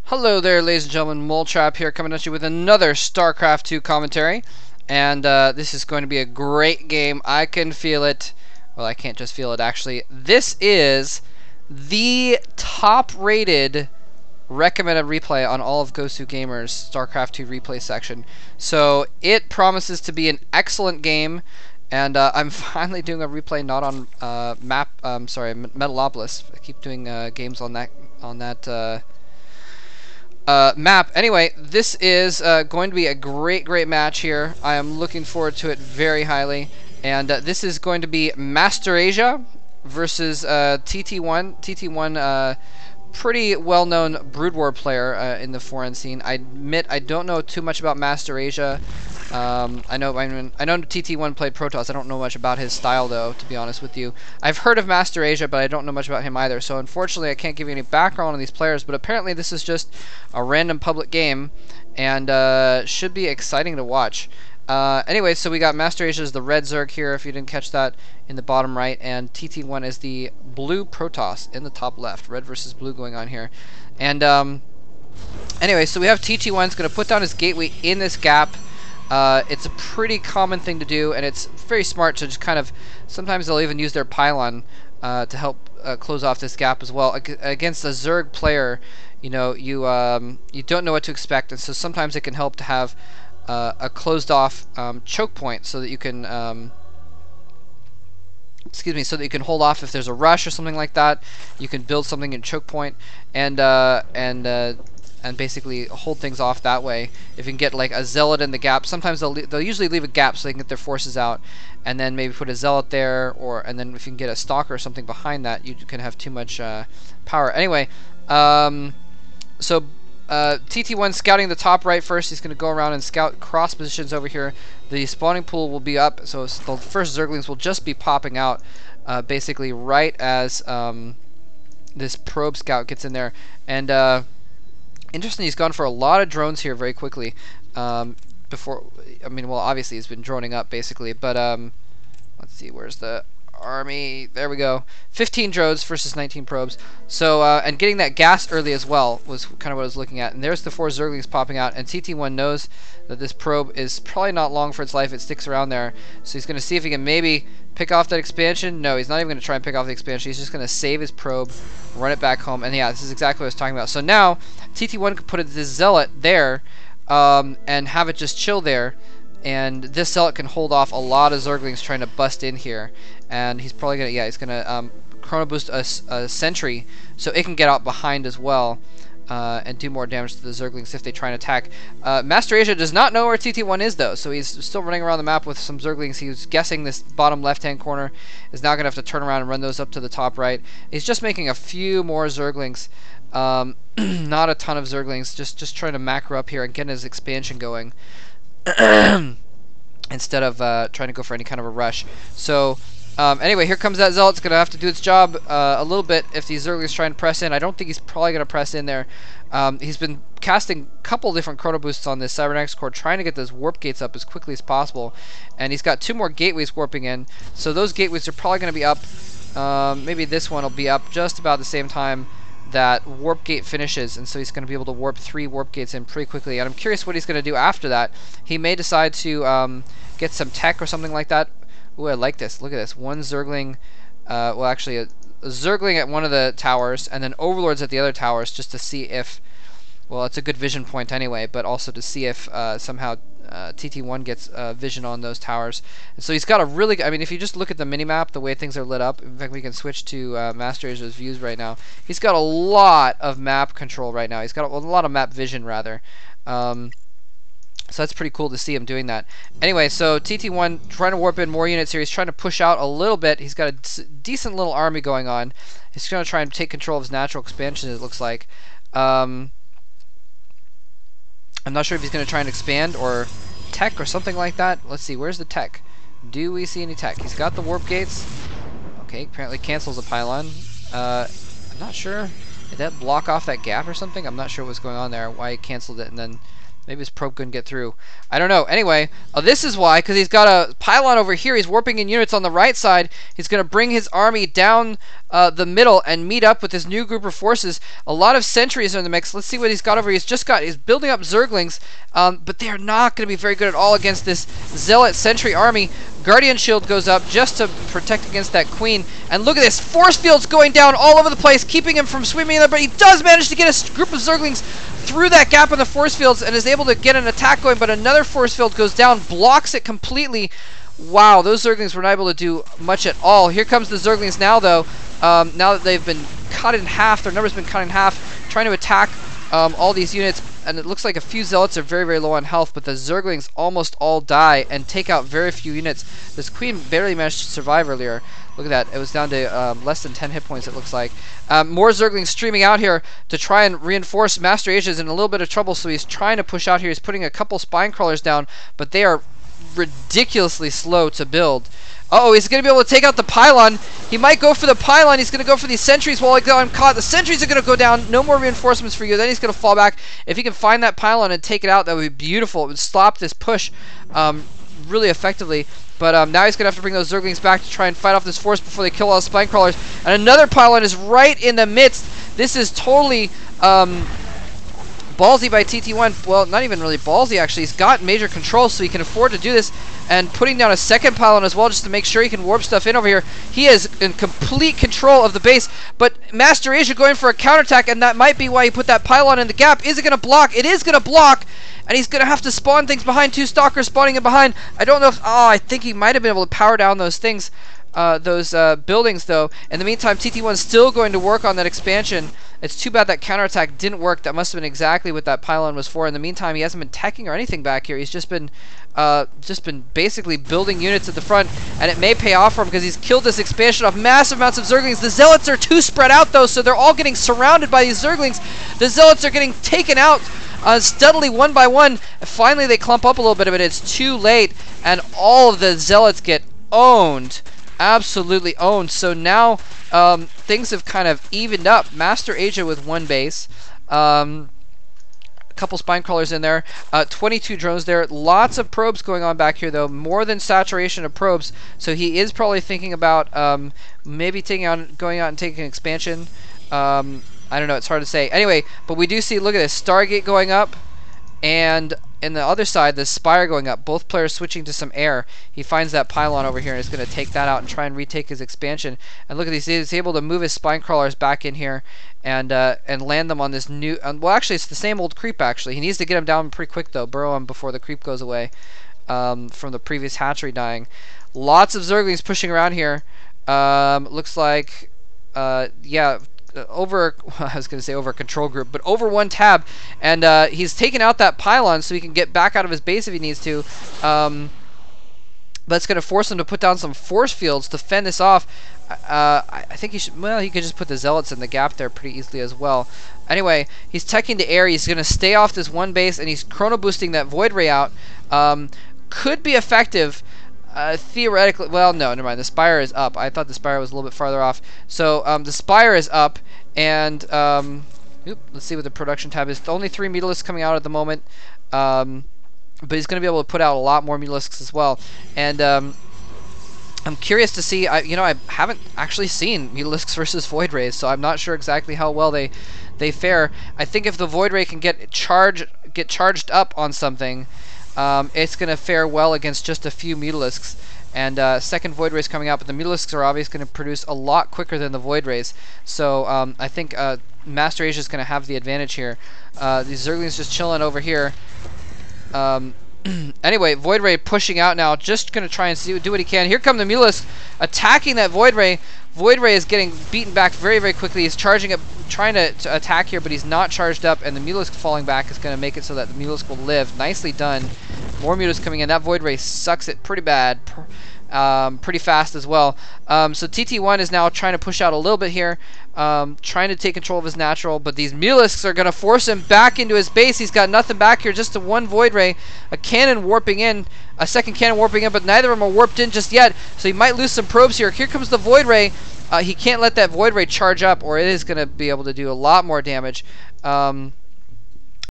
Hello there, ladies and gentlemen. Moletrap here, coming at you with another StarCraft 2 commentary. And this is going to be a great game. I can feel it. Well, I can't just feel it, actually. This is the top-rated recommended replay on all of Gosu Gamer's StarCraft 2 replay section. So it promises to be an excellent game. And I'm finally doing a replay not on Metalopolis. I keep doing games on that map. Anyway, this is going to be a great match here. I am looking forward to it very highly. And this is going to be MasterAsia versus TTOne. TTOne, pretty well-known Brood War player in the foreign scene. I admit I don't know too much about MasterAsia. I know TT1 played Protoss. I don't know much about his style, though, to be honest with you. I've heard of MasterAsia, but I don't know much about him either. So unfortunately, I can't give you any background on these players. But apparently, this is just a random public game, and should be exciting to watch. Anyway, so we got MasterAsia as the red zerg here, if you didn't catch that, in the bottom right, and TT1 is the blue Protoss in the top left. Red versus blue going on here. And anyway, so we have TT1's going to put down his gateway in this gap. It's a pretty common thing to do, and it's very smart to just kind of, sometimes they'll even use their pylon to help close off this gap as well. Against a Zerg player, you know, you don't know what to expect, and so sometimes it can help to have a closed off choke point so that you can, so that you can hold off if there's a rush or something like that. You can build something in choke point, and basically hold things off that way. If you can get like a zealot in the gap, sometimes they'll usually leave a gap so they can get their forces out, and then maybe put a zealot there, and then if you can get a stalker or something behind that, you can have too much power. Anyway, so TT1 scouting the top right first. He's going to go around and scout cross positions over here. The spawning pool will be up, so the first zerglings will just be popping out basically right as this probe scout gets in there. And interesting, he's gone for a lot of drones here very quickly. Well, obviously he's been droning up basically, but let's see, where's the army? There we go. 15 drones versus 19 probes. So and getting that gas early as well was kind of what I was looking at. And there's the 4 zerglings popping out, and TT1 knows that this probe is probably not long for its life. It sticks around there, so he's going to see if he can maybe pick off that expansion. No, he's not even going to try and pick off the expansion. He's just going to save his probe, run it back home, and yeah, this is exactly what I was talking about. So now TT1 could put this zealot there and have it just chill there, and this zealot can hold off a lot of zerglings trying to bust in here. And he's probably gonna, he's gonna chrono boost a sentry so it can get out behind as well and do more damage to the zerglings if they try and attack. MasterAsia does not know where TT1 is though, so he's still running around the map with some zerglings. He's guessing this bottom left-hand corner is now gonna have to turn around and run those up to the top right. He's just making a few more zerglings, not a ton of zerglings, just trying to macro up here and get his expansion going instead of trying to go for any kind of a rush. So anyway, here comes that zealot. It's going to have to do its job a little bit if these zerglings trying to press in. I don't think he's probably going to press in there. He's been casting a couple different chrono boosts on this cybernetics core, trying to get those warp gates up as quickly as possible. And he's got 2 more gateways warping in, so those gateways are probably going to be up. Maybe this one will be up just about the same time that warp gate finishes, and so he's going to be able to warp 3 warp gates in pretty quickly. And I'm curious what he's going to do after that. He may decide to get some tech or something like that. Ooh, I like this. Look at this. 1 zergling, well, actually a zergling at one of the towers, and then overlords at the other towers, just to see if, well, it's a good vision point anyway, but also to see if somehow TT1 gets vision on those towers. And so he's got a really, I mean, if you just look at the minimap, the way things are lit up, in fact, we can switch to MasterAsia's views right now. He's got a lot of map control right now. He's got a lot of map vision, rather. So that's pretty cool to see him doing that. Anyway, so TT1 trying to warp in more units here. He's trying to push out a little bit. He's got a decent little army going on. He's going to try and take control of his natural expansion, it looks like. I'm not sure if he's going to try and expand or tech or something like that. Let's see, where's the tech? Do we see any tech? He's got the warp gates. Okay, apparently cancels a pylon. I'm not sure. Did that block off that gap or something? I'm not sure what's going on there, why he canceled it, and then maybe his probe couldn't get through. I don't know. Anyway, this is why, because he's got a pylon over here. He's warping in units on the right side. He's going to bring his army down the middle and meet up with this new group of forces. A lot of sentries are in the mix. Let's see what he's got over here. He's building up zerglings, but they are not going to be very good at all against this zealot sentry army. Guardian shield goes up just to protect against that queen. And look at this, force fields going down all over the place, keeping him from swimming in there, but he does manage to get a group of zerglings through that gap in the force fields and is able to get an attack going, but another force field goes down, blocks it completely. Wow, those zerglings were not able to do much at all. Here comes the zerglings now, though. Now that they've been cut in half, their number's been cut in half, trying to attack all these units. And it looks like a few zealots are very, very low on health, but the zerglings almost all die and take out very few units. This queen barely managed to survive earlier. Look at that. It was down to less than 10 hit points, it looks like. More zerglings streaming out here to try and reinforce. MasterAsia is in a little bit of trouble, so he's trying to push out here. He's putting a couple spine crawlers down, but they are ridiculously slow to build. Uh-oh, he's going to be able to take out the pylon. He might go for the pylon. He's going to go for these sentries while I'm caught. The sentries are going to go down. No more reinforcements for you. Then he's going to fall back. If he can find that pylon and take it out, that would be beautiful. It would stop this push really effectively. But now he's going to have to bring those zerglings back to try and fight off this force before they kill all the spine crawlers. And another pylon is right in the midst. This is totally ballsy by TTOne. Well, not even really ballsy, actually. He's got major control, so he can afford to do this. And putting down a second pylon as well, just to make sure he can warp stuff in over here. He is in complete control of the base. But MasterAsia going for a counterattack, and that might be why he put that pylon in the gap. Is it going to block? It is going to block. And he's going to have to spawn things behind. Two stalkers spawning in behind. I don't know if... Oh, I think he might have been able to power down those things. Those buildings, though. In the meantime, TT1's still going to work on that expansion. It's too bad that counterattack didn't work. That must have been exactly what that pylon was for. In the meantime, he hasn't been teching or anything back here. He's just been basically building units at the front, and it may pay off for him because he's killed this expansion off massive amounts of zerglings. The zealots are too spread out, though, so they're all getting surrounded by these zerglings. The zealots are getting taken out steadily one by one. Finally, they clump up a little bit, but it's too late, and all of the zealots get owned. Absolutely owned. So now things have kind of evened up. MasterAsia with one base. A couple spine crawlers in there. 22 drones there. Lots of probes going on back here, though. More than saturation of probes. So he is probably thinking about maybe going out and taking an expansion. I don't know. It's hard to say. Anyway, but we do see, look at this, Stargate going up. And in the other side, the Spire going up. Both players switching to some air. He finds that pylon over here and is going to take that out and try and retake his expansion. And look at this. He's able to move his spine crawlers back in here and land them on this new... well, actually, it's the same old creep, actually. He needs to get him down pretty quick, though. Burrow him before the creep goes away from the previous hatchery dying. Lots of zerglings pushing around here. Looks like... yeah... over, I was going to say over a control group, but over one tab, and he's taken out that pylon so he can get back out of his base if he needs to, but it's going to force him to put down some force fields to fend this off. I think he should, well, he could just put the zealots in the gap there pretty easily as well. Anyway, he's teching to air. He's going to stay off this one base, and he's chrono boosting that void ray out. Could be effective. Theoretically, well, no, never mind. The Spire is up. I thought the Spire was a little bit farther off. So the Spire is up, and let's see what the production tab is. Only 3 Mutalisks coming out at the moment, but he's going to be able to put out a lot more Mutalisks as well. And I'm curious to see. I haven't actually seen Mutalisks versus Void Rays, so I'm not sure exactly how well they fare. I think if the Void Ray can get charged up on something, it's going to fare well against just a few Mutalisks. And second Void Rays coming out, but the Mutalisks are obviously going to produce a lot quicker than the Void Rays. So I think MasterAsia is going to have the advantage here. These Zerglings just chilling over here. Anyway, Void Ray pushing out now, just going to try and do what he can. Here come the Mutalisks attacking that Void Ray. Void Ray is getting beaten back very, very quickly. He's charging up, trying to attack here, but he's not charged up, and the Mutalisk falling back is going to make it so that the Mutalisk will live. Nicely done. More Mutalisks coming in. That Void Ray sucks it pretty bad, pretty fast as well. So TT1 is now trying to push out a little bit here, trying to take control of his natural, but these Mutalisks are going to force him back into his base. He's got nothing back here, just a one Void Ray, a cannon warping in, a second cannon warping in, but neither of them are warped in just yet, so he might lose some probes here. Here comes the Void Ray. He can't let that Void Ray charge up, or it is going to be able to do a lot more damage.